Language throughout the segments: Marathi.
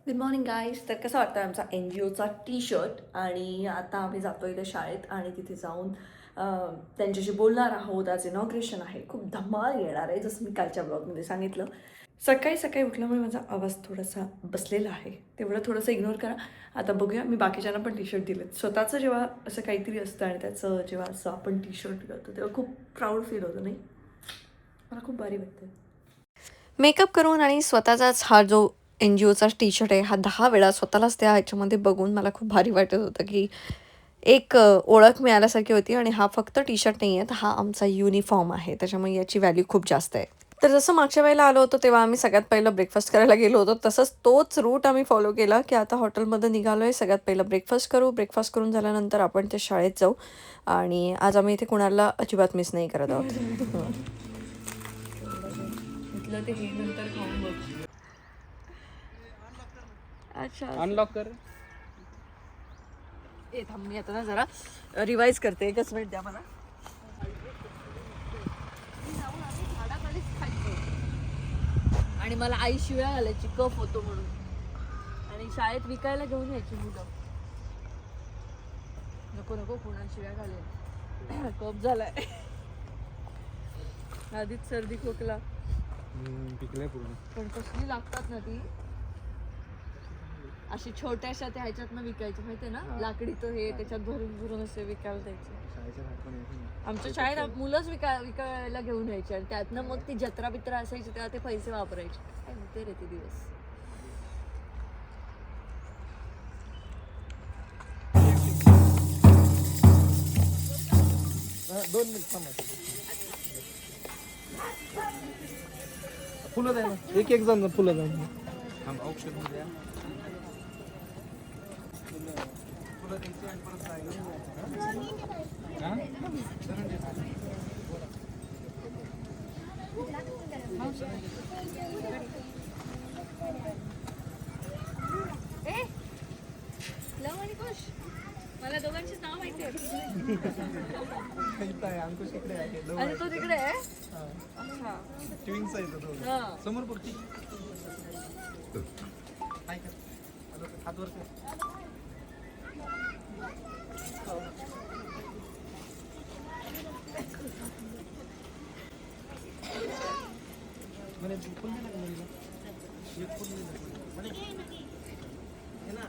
Good morning guys. तर कसा वाटतं आमचा एन जी ओचा टी शर्ट. आणि आता आम्ही जातो इथे शाळेत आणि तिथे जाऊन त्यांच्याशी बोलणार आहोत. आज इनॉग्रेशन आहे, खूप धमाल येणार आहे जसं मी कालच्या ब्लॉगमध्ये सांगितलं. सकाळी सकाळी उठल्यामुळे माझा आवाज थोडासा बसलेला आहे, तेवढं थोडंसं इग्नोर करा. आता बघूया, मी बाकीच्यांना पण टी शर्ट दिलेत. स्वतःचं जेव्हा असं काहीतरी असतं आणि त्याचं जेव्हा असं आपण टी शर्ट करतो तेव्हा खूप प्राऊड फील होतं, नाही? मला खूप भारी वाटतं. मेकअप करून आणि स्वतःचाच हा जो एन जी ओचा टी शर्ट आहे हा 10 वेळा स्वतःलाच त्या ह्याच्यामध्ये बघून मला खूप भारी वाटत होतं की एक ओळख मिळाल्यासारखी होती. आणि हा फक्त टी शर्ट नाही आहे, तर हा आमचा युनिफॉर्म आहे, त्याच्यामुळे याची व्हॅल्यू खूप जास्त आहे. तर जसं मागच्या वेळेला आलो होतो तेव्हा आम्ही सगळ्यात पहिलं ब्रेकफास्ट करायला गेलो होतो, तसंच तोच रूट आम्ही फॉलो केला की आता हॉटेलमध्ये निघालो आहे, सगळ्यात पहिलं ब्रेकफास्ट करू. ब्रेकफास्ट करून झाल्यानंतर आपण त्या शाळेत जाऊ. आणि आज आम्ही इथे कुणाला अजिबात मिस नाही करत आहोत. ते हे नंतर खाऊन बघ. अच्छा, अनलॉक कर. ए थांब, मी आता ना जरा रिवाइज करते, एकच मिनिट द्या मला. आणि मला आई शिव्या घालायची, कफ होतो म्हणून. आणि शाळेत विकायला घेऊन यायची मुलं. नको नको, कुणाला शिव्या घालेल. कफ झालाय, आधीच सर्दी खोकला. पिकले पूर्ण. पण कसली लागतात ना ती, अशी छोट्याशा त्या ह्याच्यातनं विकायची, माहितीये ना, लाकडी तो हे त्याच्यात भरून भरून असे विकायला द्यायचे. आमच्या शाळेत मुलंच विकायला घेऊन यायचे आणि त्यातनं मग ती जत्रा बित्रा असायची तेव्हा ते पैसे वापरायचे. काय होते रे ते दिवस. दोन मिनिट थांबा. फुलं द्या ना, एक एक जण फुलं द्या. थांब, औषध द्या. फुलं द्यायची आणि परत मला दोघांचीच नाव माहिती आहे. अंकुश इकडे आहे. आणि तो तिकडे आहे. ट्विन्स आहे तो. समोर बघ. हात वर म्हणे फुल नाही लागलं मुलीला. एक फुल नाही ना.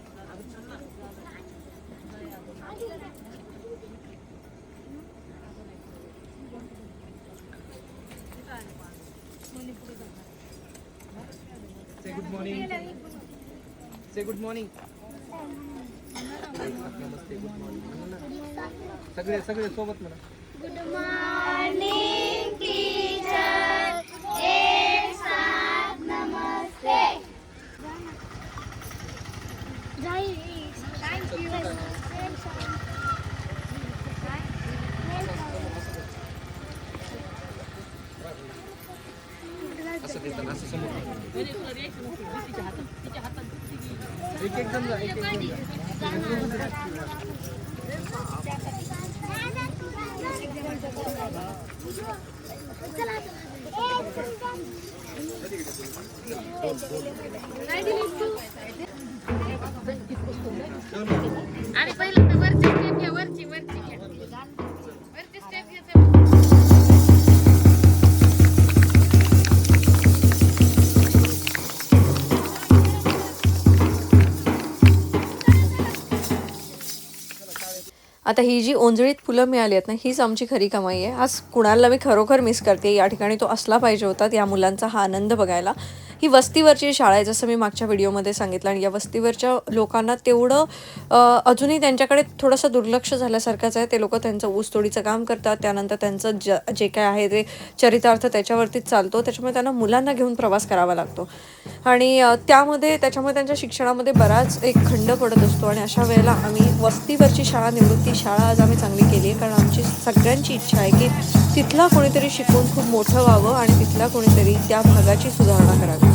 Say good morning. Say good morning. नमस्ते, गुड मॉर्निंग. सगळे सगळे सोबत म्हणा. गुड मॉर्निंग टीचर, एक साथ नमस्ते. Thank you. असं देतात, असं समोर एक एक जण जा, एक एक जण आणि पहिल्यांदा वरची स्टेप घ्या, वरची स्टेप घ्या. आता ही जी ओंजळीत फुलं मिळाली आहेत ना, हीच आमची खरी कमाई आहे. आज कुणाला मी खरोखर मिस करते. या ठिकाणी तो असला पाहिजे होता, या मुलांचा हा आनंद बघायला. ही वस्तीवरची शाळा आहे, जसं मी मागच्या व्हिडिओमध्ये सांगितलं. आणि या वस्तीवरच्या लोकांना तेवढं अजूनही त्यांच्याकडे थोडंसं दुर्लक्ष झाल्यासारखंच आहे. ते लोक त्यांचं ऊसतोडीचं काम करतात, त्यानंतर त्यांचं जे काय आहे ते चरितार्थ त्याच्यावरतीच चालतो. त्याच्यामुळे त्यांना मुलांना घेऊन प्रवास करावा लागतो. आणि त्याच्यामुळे त्यांच्या शिक्षणामध्ये बराच एक खंड पडत असतो. आणि अशा वेळेला आम्ही वस्तीवरची शाळा निवडून ती शाळा आज आम्ही चांगली केली आहे, कारण आमची सगळ्यांची इच्छा आहे की तिथला कोणीतरी शिकून खूप मोठं व्हावं आणि तिथला कोणीतरी त्या भागाची सुधारणा करावी.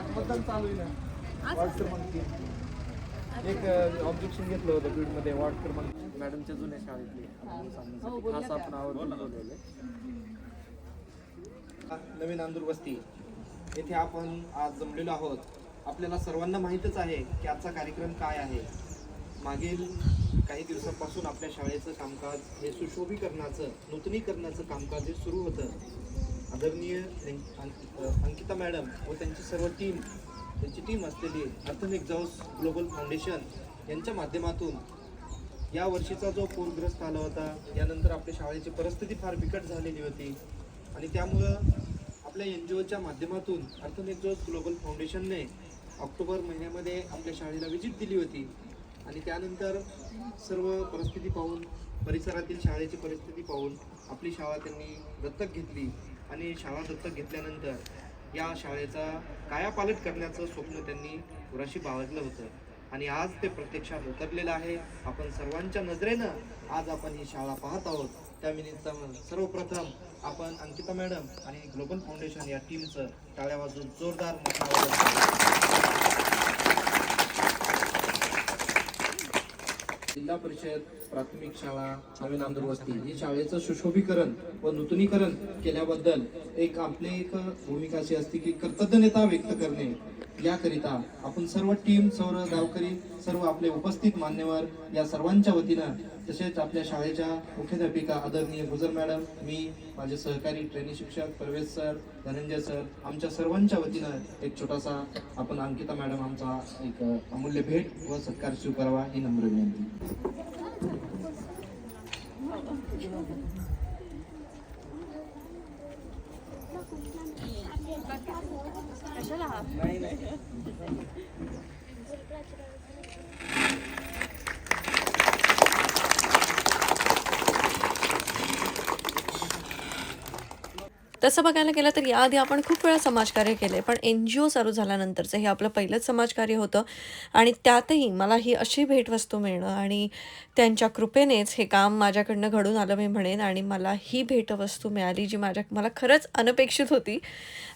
मतदान चालू आहे ना वॉर्ड क्रमांक 3. एक ऑब्जेक्शन घेतलं होतं बीडमध्ये वॉर्ड क्रमांक मॅडमच्या जुन्या शाळेतली खास आपण आवर्जून बोलवलेलं नवीन अंदूर वस्ती येथे आपण आज जमलेलो आहोत. आपल्याला सर्वांना माहीतच आहे की आजचा कार्यक्रम काय आहे. मागील काही दिवसांपासून आपल्या शाळेचं कामकाज हे सुशोभीकरणाचं नूतनीकरणाचं कामकाज हे सुरू होतं. आदरणीय अंकिता मॅडम व त्यांची सर्व त्यांची टीम असलेली अर्थन एक्झॉस्ट ग्लोबल फाउंडेशन यांच्या माध्यमातून या वर्षीचा जो पूरग्रस्त आला होता, यानंतर आपल्या शाळेची परिस्थिती फार बिकट झालेली होती आणि त्यामुळं आपल्या NGOच्या माध्यमातून अर्थन एक्झॉस्ट ग्लोबल फाउंडेशनने ऑक्टोबर महिन्यामध्ये आपल्या शाळेला व्हिजिट दिली होती आणि त्यानंतर सर्व परिस्थिती पाहून परिसरातील शाळेची परिस्थिती पाहून आपली शाळा त्यांनी दत्तक घेतली आणि शाळा दत्तक घेतल्यानंतर या शाळेचा कायापालट करण्याचं स्वप्न त्यांनी पुराशी बाळगलं होतं आणि आज ते प्रत्यक्षात उतरलेलं आहे. आपण सर्वांच्या नजरेनं आज आपण ही शाळा पाहत आहोत. त्यानिमित्त सर्वप्रथम आपण अंकिता मॅडम आणि ग्लोबल फाउंडेशन या टीमचं टाळ्या वाजवून जोरदार जिल्हा परिषद प्राथमिक शाळा नवीन अंदूर वस्ती ही शाळेचं सुशोभीकरण व नूतनीकरण केल्याबद्दल आपली एक भूमिका अशी असते की कृतज्ञता व्यक्त करणे. याकरिता आपण सर्व टीम सर्व गावकरी सर्व आपले उपस्थित मान्यवर या सर्वांच्या वतीनं तसेच आपल्या शाळेच्या मुख्याध्यापिका आदरणीय गुजर मॅडम, मी माझे सहकारी ट्रेनिंग शिक्षक परवेश सर, धनंजय सर, आमच्या सर्वांच्या वतीनं एक छोटासा आपण अंकिता मॅडम आमचा एक अमूल्य भेट व सत्कार स्वीकारावा ही नम्र विनंती. तसं बघायला गेलं तर याआधी आपण खूप वेळा समाजकार्य केले, पण NGO चालू झाल्यानंतरचं हे आपलं पहिलंच समाजकार्य होतं आणि त्यातही मला ही अशी भेटवस्तू मिळणं आणि त्यांच्या कृपेनेच हे काम माझ्याकडनं घडून आलं मी म्हणेन आणि मला ही भेटवस्तू मिळाली जी मला खरंच अनपेक्षित होती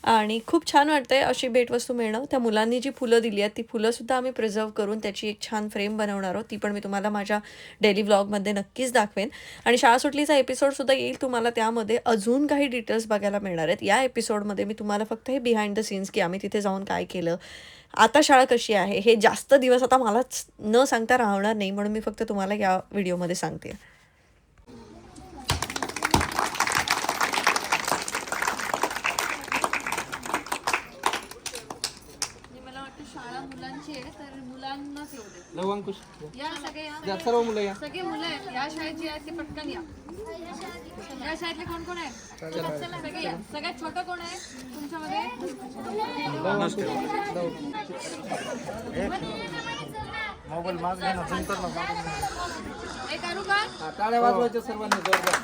आणि खूप छान वाटतंय अशी भेटवस्तू मिळणं. त्या मुलांनी जी फुलं दिली आहेत ती फुलंसुद्धा आम्ही प्रिझर्व करून त्याची एक छान फ्रेम बनवणार आहोत. ती पण मी तुम्हाला माझ्या डेली व्लॉगमध्ये नक्कीच दाखवेन आणि शाळा सुटलीचा एपिसोडसुद्धा येईल. तुम्हाला त्यामध्ये अजून काही डिटेल्स बघायला मिळणार आहेत. या एपिसोडमध्ये मी तुम्हाला फक्त हे बिहाइंड द सीन्स की आम्ही तिथे जाऊन काय केलं, आता शाळा कशी आहे, हे जास्त दिवस आता मलाच न सांगता राहणार नाही, म्हणून मी फक्त तुम्हाला या व्हिडिओमध्ये सांगते. मला वाटतं शाळा मुलांची आहे तर मुलांनाच येऊ दे. लवंकुश या या सर्व मुलं या सगळे मुलं आहेत या शाळेची आहेत ते पटकन या. या शाळेतले कोण कोण आहेत? सगळे या. सगळ्यात छोटं कोण आहे तुमच्यामध्ये? मोबाईल मागे ना झूम कर ना. एक आणू का? टाळ्या वाजवायच्या सर्वांनी जोरदार.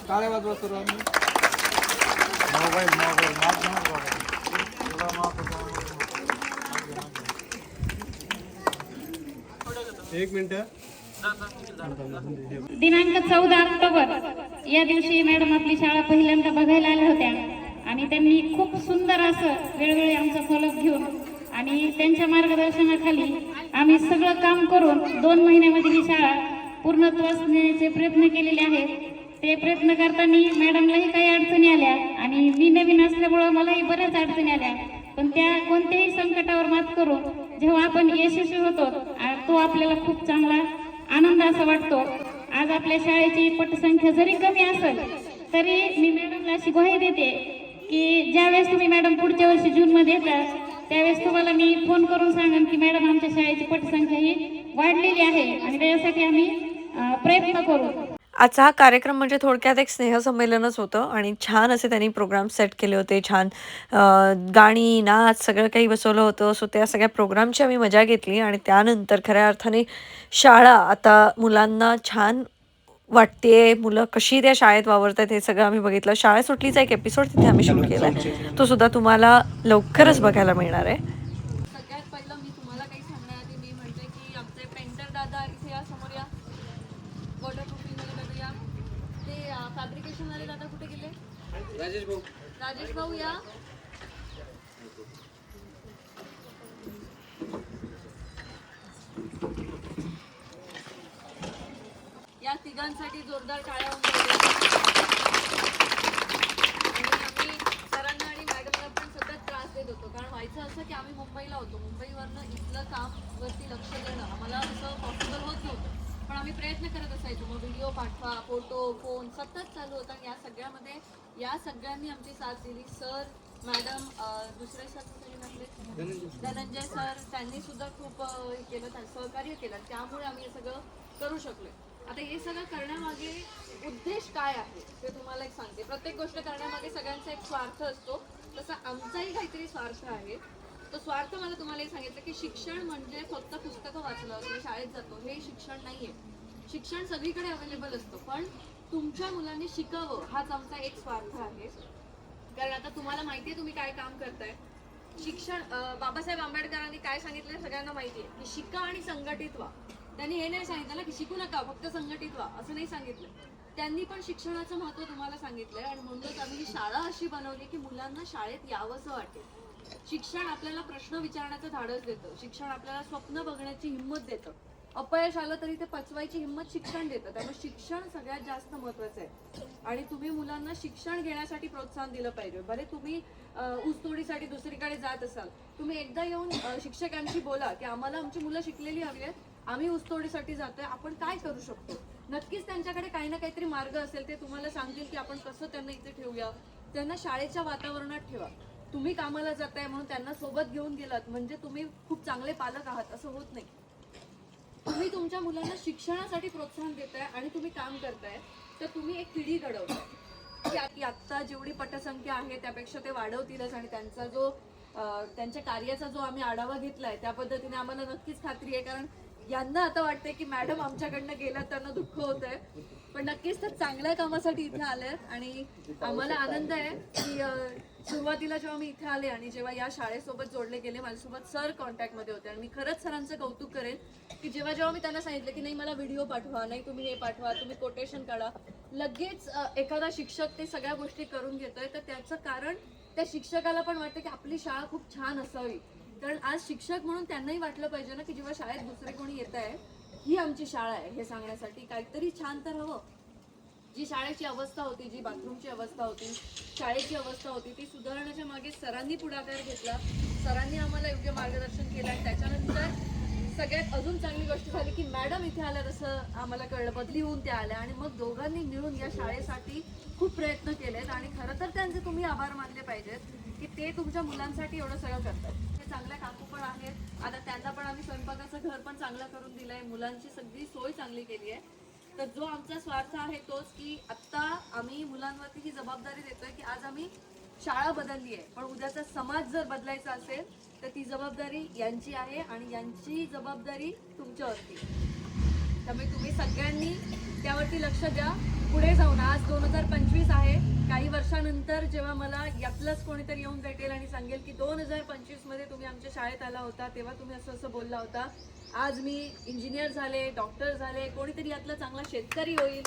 टाळ्या वाजवा सर्वांनी. मोबाईल एक मिनिट. दिनांक 14 ऑक्टोबर या दिवशी मॅडम आपली शाळा पहिल्यांदा बघायला आल्या होत्या आणि त्यांनी खूप सुंदर असं वेळोवेळी आमचा फॉलोअप घेऊन आणि त्यांच्या मार्गदर्शनाखाली आम्ही सगळं काम करून 2 महिन्यामध्ये ही शाळा पूर्णत्वास नेण्याचे प्रयत्न केलेले आहेत. ते प्रयत्न करताना मॅडमलाही काही अडचणी आल्या आणि मी नवीन असल्यामुळं मलाही बऱ्याच अडचणी आल्या, पण त्या कोणत्याही संकटावर मात करून जेव्हा आपण यशस्वी होतो तो आपल्याला खूप चांगला आनंद असा वाटतो. आज आपल्या शाळेची पटसंख्या जरी कमी असेल तरी मी मॅडमला अशी ग्वाही देते की ज्यावेळेस तुम्ही मॅडम पुढच्या वर्षी जूनमध्ये येता त्यावेळेस तुम्हाला मी फोन करून सांगेन की मॅडम आमच्या शाळेची पटसंख्या ही वाढलेली आहे आणि त्यासाठी आम्ही प्रयत्न करू. आजचा हा कार्यक्रम म्हणजे थोडक्यात एक स्नेहसंमेलनच होतं आणि छान असे त्यांनी प्रोग्राम सेट केले होते. छान गाणी, नाच सगळं काही बसवलं होतं. सो त्या सगळ्या प्रोग्रामची आम्ही मजा घेतली आणि त्यानंतर खऱ्या अर्थाने शाळा आता मुलांना छान वाटतेय. मुलं कशी त्या शाळेत वावरतात हे सगळं आम्ही बघितलं. शाळा सुटलीचा एक एपिसोड तिथे आम्ही शूट केला आहे. तो सुद्धा तुम्हाला लवकरच बघायला मिळणार आहे. सगळ्यात पहिलं मी तुम्हाला काही सांगण्याआधी मी म्हणते की आमचे पेंटर दादा इथे या, समोर या. वॉटर प्रूफिंगवाले दादा या. ते फॅब्रिकेशनवाले दादा कुठे गेले? राजेश भाऊ या. या तिघांसाठी जोरदार टाळ्या होऊन गेल्या. आणि आम्ही सरांना आणि मॅडमला पण सतत त्रास देत होतो, कारण व्हायचं असं की आम्ही मुंबईला होतो. मुंबईवरनं इथलं काम वरती लक्ष देणं आम्हाला असं पॉसिबल होत नव्हतं, पण आम्ही प्रयत्न करत असायचो. मग व्हिडिओ पाठवा, फोटो, फोन सतत चालू होता. आणि या सगळ्यामध्ये या सगळ्यांनी आमची साथ दिली. सर, मॅडम, दुसरे सर धनंजय सर, त्यांनी सुद्धा खूप हे केलं, सहकार्य केलं. त्यामुळे आम्ही हे सगळं करू शकलो. आता हे सगळं करण्यामागे उद्देश काय आहे ते तुम्हाला एक सांगते. प्रत्येक गोष्ट करण्यामागे सगळ्यांचा एक स्वार्थ असतो, तसा आमचाही काहीतरी स्वार्थ आहे. तो स्वार्थ मला तुम्हाला हे सांगितलं की शिक्षण म्हणजे फक्त पुस्तकं वाचलं किंवा शाळेत जातो हे शिक्षण नाहीये. शिक्षण सगळीकडे अवेलेबल असतं, पण तुमच्या मुलांनी शिकावं हाच आमचा एक स्वार्थ आहे. कारण आता तुम्हाला माहितीये तुम्ही काय काम करताय. शिक्षण बाबासाहेब आंबेडकरांनी काय सांगितलं सगळ्यांना माहितीये की शिका आणि संघटित व्हा. त्यांनी हे नाही सांगितलं ना की शिकू नका, फक्त संघटित व्हा, असं नाही सांगितलं. त्यांनी पण शिक्षणाचं महत्त्व तुम्हाला सांगितलंय. आणि म्हणूनच आम्ही ही शाळा अशी बनवली की मुलांना शाळेत यावंसं वाटेल. शिक्षण आपल्याला प्रश्न विचारण्याचं धाडस देतं. शिक्षण आपल्याला स्वप्न बघण्याची हिंमत देतं. अपयश आलं तरी ते पचवायची हिंमत शिक्षण देतं. त्यामुळे शिक्षण सगळ्यात जास्त महत्त्वाचं आहे. आणि तुम्ही मुलांना शिक्षण घेण्यासाठी प्रोत्साहन दिलं पाहिजे. भले तुम्ही ऊसतोडीसाठी दुसरीकडे जात असाल, तुम्ही एकदा येऊन शिक्षकांशी बोला की आम्हाला आमची मुलं शिकलेली हवी आहेत, आम्ही ऊसतोडीसाठी जातोय, आपण काय करू शकतो. नक्कीच त्यांच्याकडे काही ना काहीतरी मार्ग असेल, ते तुम्हाला सांगतील की आपण कसं त्यांना इथे ठेवूया. त्यांना शाळेच्या वातावरणात ठेवा. तुम्ही कामाला जाताय म्हणून त्यांना सोबत घेऊन गेलात म्हणजे तुम्ही खूप चांगले पालक आहात असं होत नाही. तुम्ही तुमच्या मुलांना शिक्षणासाठी प्रोत्साहन देताय आणि तुम्ही काम करताय, तर तुम्ही एक पिढी घडवताय की आत्ता जेवढी पटसंख्या आहे त्यापेक्षा ते वाढवतीलच. आणि त्यांचा जो त्यांच्या कार्याचा जो आम्ही आढावा घेतलाय त्या पद्धतीने आम्हाला नक्कीच खात्री आहे. कारण यांना आता वाटतंय की मॅडम आमच्याकडनं गेला, त्यांना दुःख होत आहे, पण नक्कीच तर चांगल्या कामासाठी इथे आले आहेत. आणि आम्हाला आनंद आहे की सुरुवातीला जेव्हा मी इथे आले आणि जेव्हा या शाळेसोबत जोडले गेले, माझ्यासोबत सर कॉन्टॅक्टमध्ये होते. आणि मी खरंच सरांचं कौतुक करेन की जेव्हा मी त्यांना सांगितलं की नाही मला व्हिडिओ पाठवा, नाही तुम्ही हे पाठवा, तुम्ही कोटेशन काढा, लगेच एखादा शिक्षक ते सगळ्या गोष्टी करून घेतोय. तर त्याचं कारण त्या शिक्षकाला पण वाटतं की आपली शाळा खूप छान असावी. कारण आज शिक्षक म्हणून त्यांनाही वाटलं पाहिजे ना की जेव्हा शाळेत दुसरे कोणी येत आहे, ही आमची शाळा आहे हे सांगण्यासाठी काहीतरी छान तर हवं. जी शाळेची अवस्था होती, जी बाथरूमची अवस्था होती, शाळेची अवस्था होती, ती सुधारण्याच्या मागे सरांनी पुढाकार घेतला. सरांनी आम्हाला योग्य मार्गदर्शन केलं. आणि त्याच्यानंतर सगळ्यात अजून चांगली गोष्ट झाली की मॅडम इथे आल्या, तसं आम्हाला कळलं, बदली होऊन त्या आल्या. आणि मग दोघांनी मिळून या शाळेसाठी खूप प्रयत्न केलेत. आणि खरं तर त्यांचे तुम्ही आभार मानले पाहिजेत की ते तुमच्या मुलांसाठी एवढं सगळं करतात. ते चांगल्या काकू पण आहेत. आता त्यांना पण आम्ही स्वयंपाकाचं घर पण चांगलं करून दिलंय, मुलांची सगळी सोय चांगली केली आहे. तर जो आमचा स्वार्थ आहे तोच की आत्ता आम्ही मुलांवरती ही जबाबदारी देतोय की आज आम्ही शाळा बदलली आहे, पण उद्याचा समाज जर बदलायचा असेल तर ती जबाबदारी यांची आहे आणि यांची जबाबदारी तुमच्यावरती. त्यामुळे तुम्ही सगळ्यांनी त्यावरती लक्ष द्या. पुढे जाऊन आज 2025 आहे, काही वर्षानंतर जेव्हा मला यातलंच कोणीतरी येऊन भेटेल आणि सांगेल की 2025 मध्ये तुम्ही आमच्या शाळेत आला होता, तेव्हा तुम्ही असं असं बोलला होता. आज मी इंजिनियर झाले, डॉक्टर झाले, कोणीतरी यातला चांगला शेतकरी होईल,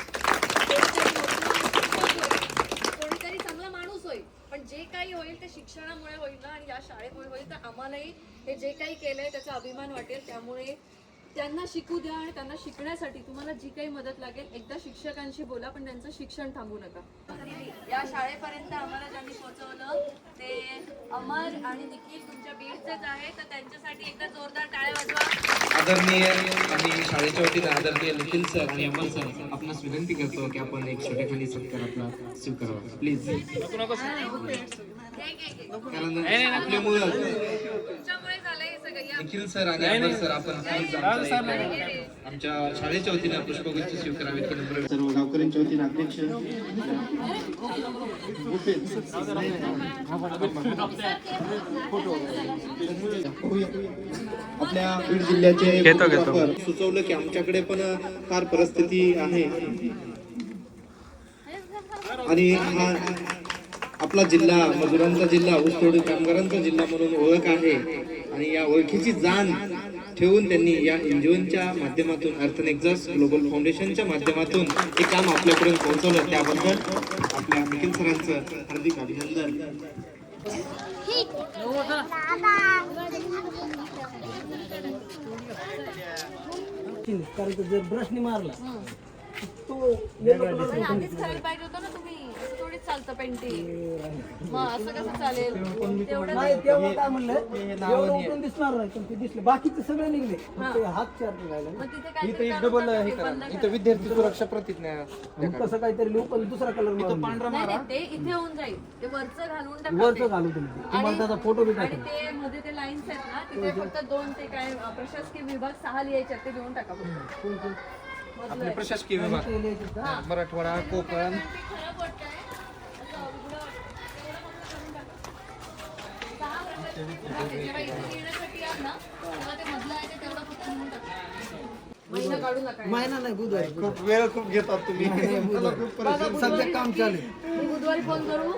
कोणीतरी चांगला माणूस होईल. पण जे काही होईल ते शिक्षणामुळे होईल ना, आणि या शाळेमुळे होईल. तर आम्हालाही हे जे काही केलंय त्याचा अभिमान वाटेल. त्यामुळे त्यांना शिकू द्या आणि त्यांना शिकण्यासाठी तुम्हाला जी काही मदत लागेल एकदा शिक्षकांशी बोला, पण त्यांचं शिक्षण थांबू नका. या शाळेपर्यंत आम्हाला ज्यांनी पोहोचवलं ते अमर आणि निखिल तुमच्या बीडचेच आहे, तर त्यांच्यासाठी एकदा जोरदार टाळ्या वाजवा. आदरणीय आणि शाळेच्या वतीने आदरणीय निखिल सर आणि अमर सर आपणास विनंती करतो की आपण एक छोट्याखाली सत्कार आपला स्वीकारावा प्लीज. कारण आपले मुलं तुमच्यामुळे झालंय हे सगळं. निखिल सर आणि अमर सर आपण आमच्या शाळेच्या वतीने पुष्पगुच्छ स्वीकारावे सर्व गावकऱ्यांच्या वतीने अध्यक्ष आपल्या बीड जिल्ह्याचे सुचवलं की आमच्याकडे पण फार परिस्थिती आहे आणि हा आपला जिल्हा मजुरांचा जिल्हा, ऊसतोड कामगारांचा जिल्हा म्हणून ओळख आहे आणि या ओळखीची जाण ठेवून त्यांनी या एनजीओच्या माध्यमातून अर्थनेक्झस ग्लोबल फाउंडेशनच्या माध्यमातून हे काम आपल्यापर्यंत पोहोचवलं, त्याबद्दल आपल्या निखिल सरांचं हार्दिक अभिनंदन. कारण जर ब्रशने मारला तो आधीच करायला पाहिजे होतं ना तुम्ही. असं थोडीच चालतं पेंटिंग. मग असं कसं चालेल? तेवढं नाही तेव्हा काय म्हणलं एवढं उठून दिसणार नाही पण ते दिसले बाकीचे सगळे निघले ते हात चार राहिले मग तिथे काय इथं विद्यार्थी सुरक्षा प्रतिज्ञा तसं काहीतरी लिहू पण दुसरा कलर नाही, ते इथे होऊन जाईल. ते वरचं घालून टाका वरच ते. घालू तुम्ही तुम्हाला त्याचा फोटो बी आणि टाकेल. ते मध्ये ते लाईन्स आहेत ना, तिथे फक्त 2 ते काय प्रशासकीय विभाग 6 लिहायचे ते लिहून टाका फक्त. आपले प्रशासकीय विभाग ते लिहायचे का? मराठवाडा, कोकण. ते खराब वाटतंय. असं उघडं वाटतं. जेव्हा इथे येण्यासाठी याल ना, तेव्हा ते मधलं आहे ते तेवढं फक्त लिहून टाका. महिना काढू नका. महिना नाही बुधवारी खूप वेळ खूप घेतात तुम्ही. सध्या काम चालू आहे. मी बुधवारी फोन करू.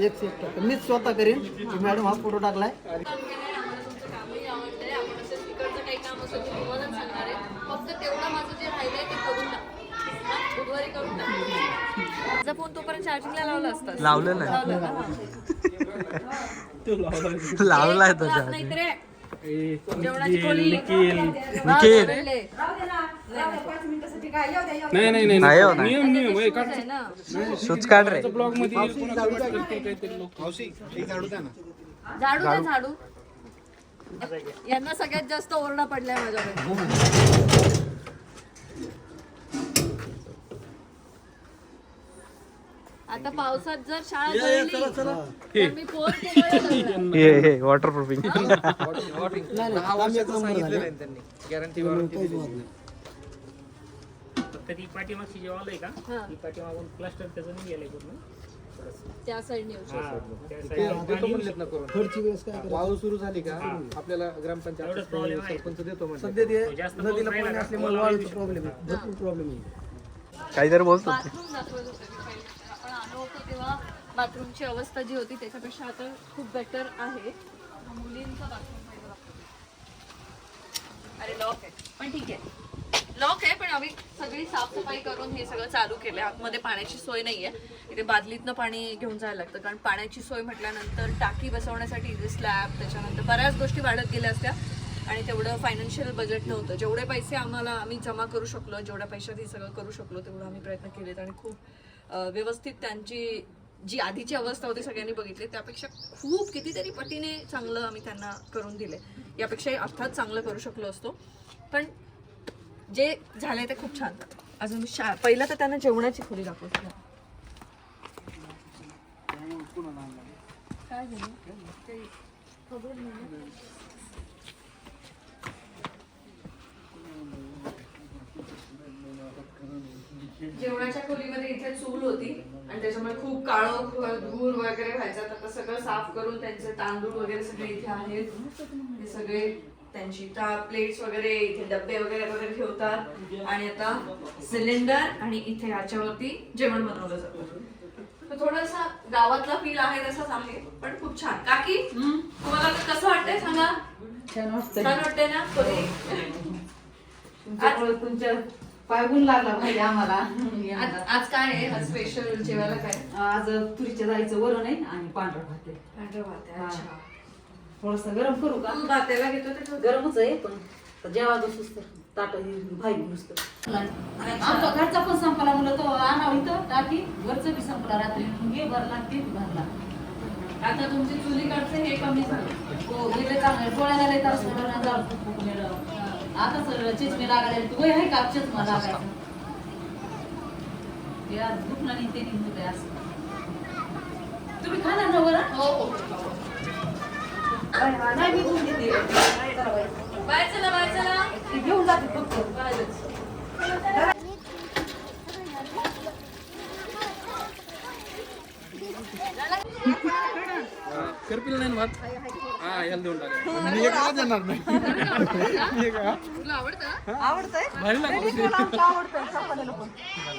एक टाका मीच स्वतः करेन की मॅडम हा फोटो टाकलाय. काम केलंय, आम्हाला तुमचं कामही आवडलंय. आपण असं तिकडचं काही काम असेल तर तुम्हालाच सांगणार आहे. फक्त तेवढं माझं जे राहिलंय ते करून टाक. हा, बुधवारी करून टाक. माझा फोन तोपर्यंत चार्जिंगला लावला असता. लावलं नाही. लावलं का? लावलाय तो तो नाही तर जेवणाची खोली. निखिल. नाही हो ना. आहे ना. शूज काढ रे. ब्लॉग मध्ये मावशी एक झाडू द्या ना. झाडू द्या झाडू. यांना सगळ्यात जास्त ओरडा पडलाय माझ्याकडे. आता पावसात जर शाळा जळली तर मी फोन केला. हे वॉटर प्रूफिंग. 10 वर्षाचं सांगितलेलं आहे त्यांनी गॅरंटी ती पाठीमागची जे वॉल आहे का ती पाठीमागून प्लास्टर त्याचं नाही गेलंय पूर्ण त्या साईडने येऊ शकतो. खर्ची वेळेस काय करायचं? वाळू सुरू झाली का आपल्याला ग्रामपंचायत सरपंच देतो म्हणजे. सध्या ते नदीला पाणी असल्यामुळे वाळूचा प्रॉब्लेम आहे भरपूर प्रॉब्लेम आहे. काहीतरी बोलतो ते. बाथरूम दाखवत होते मी पहिले. आपण आलो होतो तेव्हा बाथरूमची अवस्था जी होती त्याच्यापेक्षा आता खूप बेटर आहे. मुलींचं बाथरूम पहिलं दाखवतो. अरे लॉक आहे पण ठीक आहे. लॉक आहे पण आम्ही सगळी साफसफाई करून हे सगळं चालू केलं. आतमध्ये पाण्याची सोय नाहीये. इथे बादलीतनं पाणी घेऊन जायला लागतं कारण पाण्याची सोय म्हटल्यानंतर टाकी बसवण्यासाठी इथे स्लॅब त्याच्यानंतर बऱ्याच गोष्टी वाढत गेल्या असत्या आणि तेवढं फायनान्शियल बजेट नव्हतं. जेवढे पैसे आम्ही जमा करू शकलो, जेवढ्या पैशात हे सगळं करू शकलो तेवढं आम्ही प्रयत्न केलेत आणि खूप व्यवस्थित त्यांची जी आधीची अवस्था होती सगळ्यांनी बघितली त्यापेक्षा खूप कितीतरी पटीने चांगलं आम्ही त्यांना करून दिले. यापेक्षाही अर्थात चांगलं करू शकलो असतो पण जे झालंय ते खूप छान. अजून पहिलं तर त्यांना जेवणाची खोली दाखवतो. काय झालं काही खबर नाही. जेवणाच्या खोलीमध्ये इथे चूल होती आणि त्याच्यामुळे खूप काळं धूर वगैरे व्हायचा. आता सगळं साफ करून त्यांचे तांदूळ वगैरे सगळे इथे आहेत. हे सगळे त्यांची प्लेट्स वगैरे इथे डब्बे वगैरे ठेवतात आणि आता सिलेंडर आणि इथे याच्यावरती जेवण बनवलं जातं. थोडासा गावातला फील आहे तसाच आहे पण खूप छान. काकी तुम्हाला कसं वाटतंय सांगा. छान वाटतंय ना खोली. तुमच्या पायगुण लागला पाहिजे आम्हाला. आज काय आहे? आज स्पेशल जेवायला काय? आज तुरीच्या डाळीचं वरण आहे आणि पांढरा भात आहे. पांढरं भात आहे. अच्छा. थोडंसं गरम करू का? तू भाताला घेतो ते ठेव. गरमच आहे पण जेव्हा बसूस तर ताट भाई नुसतं. आमचा घरचा पण संपला म्हणलं तो आणावं इथं टाकी वरचं बी संपला रात्री हे भरला ते भरला. आता तुमची चुलीकडचे हे कमी झालं. हो गेले चांगले डोळ्याला लय त्रास होणार ना. आता सर चिचमे लागायला तू वय आहे का चिचमा लागायचं ते आज दुखणं नाही ते नाही होत असं. तुम्ही खाणार ना बरं? हो हो. नाही मी तुम्ही बाहेर चला बाहेर चला. ती घेऊन जाते फक्त. करपील नाही ना भात हा याला देऊन टाक तुला आवडतं? भारी लागतं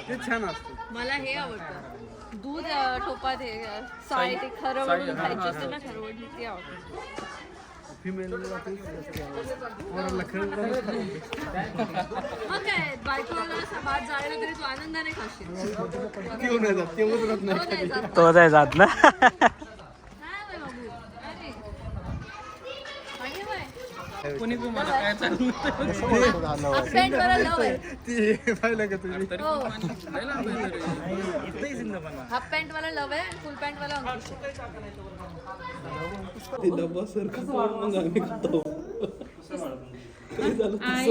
ते छान असतं. मला हे आवडतं दूध टोपात हे साय ते खरवडून खायची असते ना खरवडली ती आवडते. मग काय बायकोला भात जायला तरी तू आनंदाने खाशील. हो नाही जात. तो जाय जात ना नाही बाई बाबू. अरे. मागे बाई. कोणी पण मला काय चालू हाफ पॅन्ट वाला लव आहे. हो. हाफ पॅन्ट वाला लव आहे फुल पॅन्ट वाला अंकुश आहे.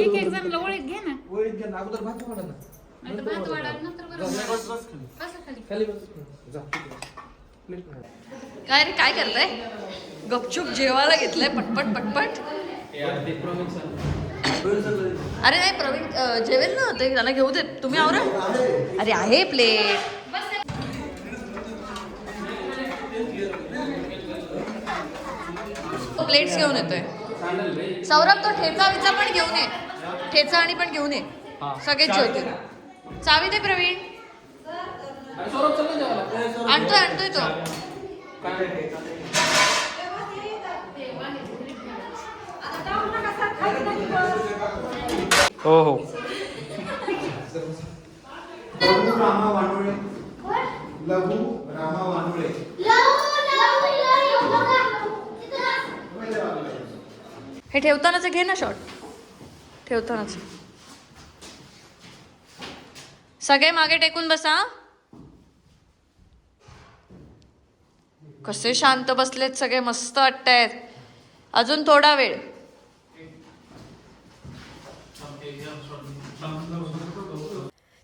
एक एक जण लवळीत घे ना. नाही तर भात वाढा नंतर बरं. असं खाली. काय रे काय करताय? गपचूप जेवायला घेतलंय पटपट पटपट. अरे नाही प्रवीण जेवेल ना ते त्याला घेऊ देत तुम्ही आवरा. अरे आहे प्लेट. प्लेट्स घेऊन येतोय. सौरभ तो ठेचा विचा पण घेऊन ये. ठेचा आणि पण घेऊन ये. सगळेच जेवतील. चावी दे प्रवीण. आणतोय तो. हो हो हे ठेवतानाच घे ना शॉट. ठेवतानाच सगळे मागे टेकून बसा. कसे शांत बसलेत सगळे मस्त वाटतायत. अजून थोडा वेळ.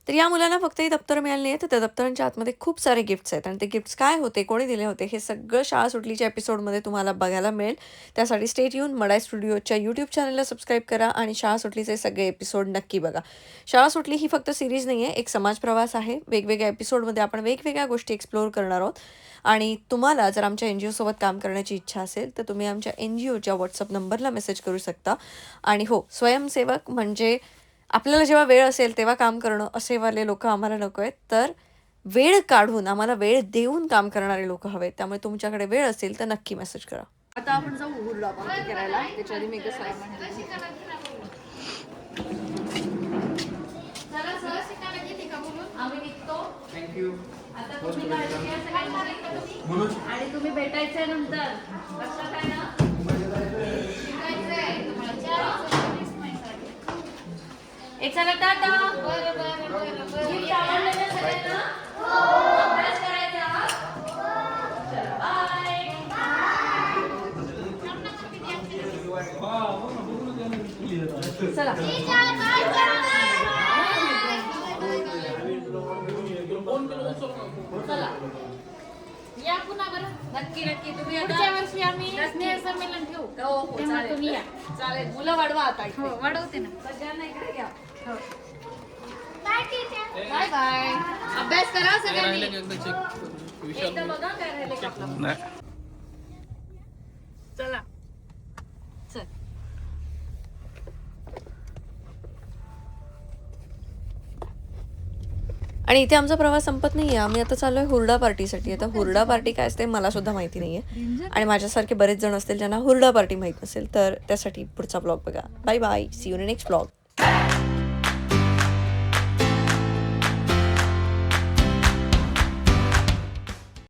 तर या मुलांना फक्त ही दप्तर मिळाली नाही तर त्या दप्तरांच्या आतमध्ये खूप सारे गिफ्ट्स आहेत आणि ते गिफ्ट्स काय होते कोणी दिले होते हे सगळं शाळा सुटलीच्या एपिसोडमध्ये तुम्हाला बघायला मिळेल. त्यासाठी स्टेट येऊन मडाई स्टुडिओच्या यूट्यूब चॅनलला सबस्क्राईब करा आणि शाळा सुटलीचे सगळे एपिसोड नक्की बघा. शाळा सुटली ही फक्त सिरीज नाही आहे, एक समाज प्रवास आहे. वेगवेगळ्या एपिसोडमध्ये आपण वेगवेगळ्या गोष्टी एक्सप्लोअर करणार आहोत आणि तुम्हाला जर आमच्या NGO सोबत काम करण्याची इच्छा असेल तर तुम्ही आमच्या NGOच्या व्हॉट्सअप नंबरला मेसेज करू शकता. आणि हो, स्वयंसेवक म्हणजे आपल्याला जेव्हा वेळ असेल तेव्हा काम करणं असेवाले लोक आम्हाला नको आहेत, तर वेळ काढून आम्हाला वेळ देऊन काम करणारे लोक हवेत. त्यामुळे तुमच्याकडे वेळ असेल तर नक्की मेसेज करा. आता आपण जाऊ हुरडा पार्टी करायला. त्याच्या आधी मी एकदा आम्ही निघतो. आता तुम्ही काळजी घ्या सगळ्यांची. आणि तुम्ही भेटायचंय नंतर. लक्षात आहे ना? शिकायचंय तुम्हाला. चला टाटा. गिफ्ट आवडलं ना सगळ्यांना? अभ्यास करायचा. चला बाय. चला चला या पुन्हा बरं. नक्की नक्की तुम्ही आता पुढच्या वर्षी आम्ही स्नेह संमेलन ठेवू. हो हो तेव्हा चालेल तुम्ही या. चालेल. मुलं वाढवा आता इथे. हो वाढवते ना. सगळ्यांना इकडे घ्या. Bye bye. अभ्यास करा सगळ्यांनी. एकदा बघा काय राहिले का आपलं. चला चल. आणि इथे आमचा प्रवास संपत नाहीये. आम्ही आता चाललोय हुरडा पार्टीसाठी. आता हुरडा पार्टी काय असते मला सुद्धा माहिती नाहीये आणि माझ्यासारखे बरेच जण असतील ज्यांना हुरडा पार्टी माहित नसेल तर त्यासाठी पुढचा ब्लॉग बघा. Bye bye. See you in next blog.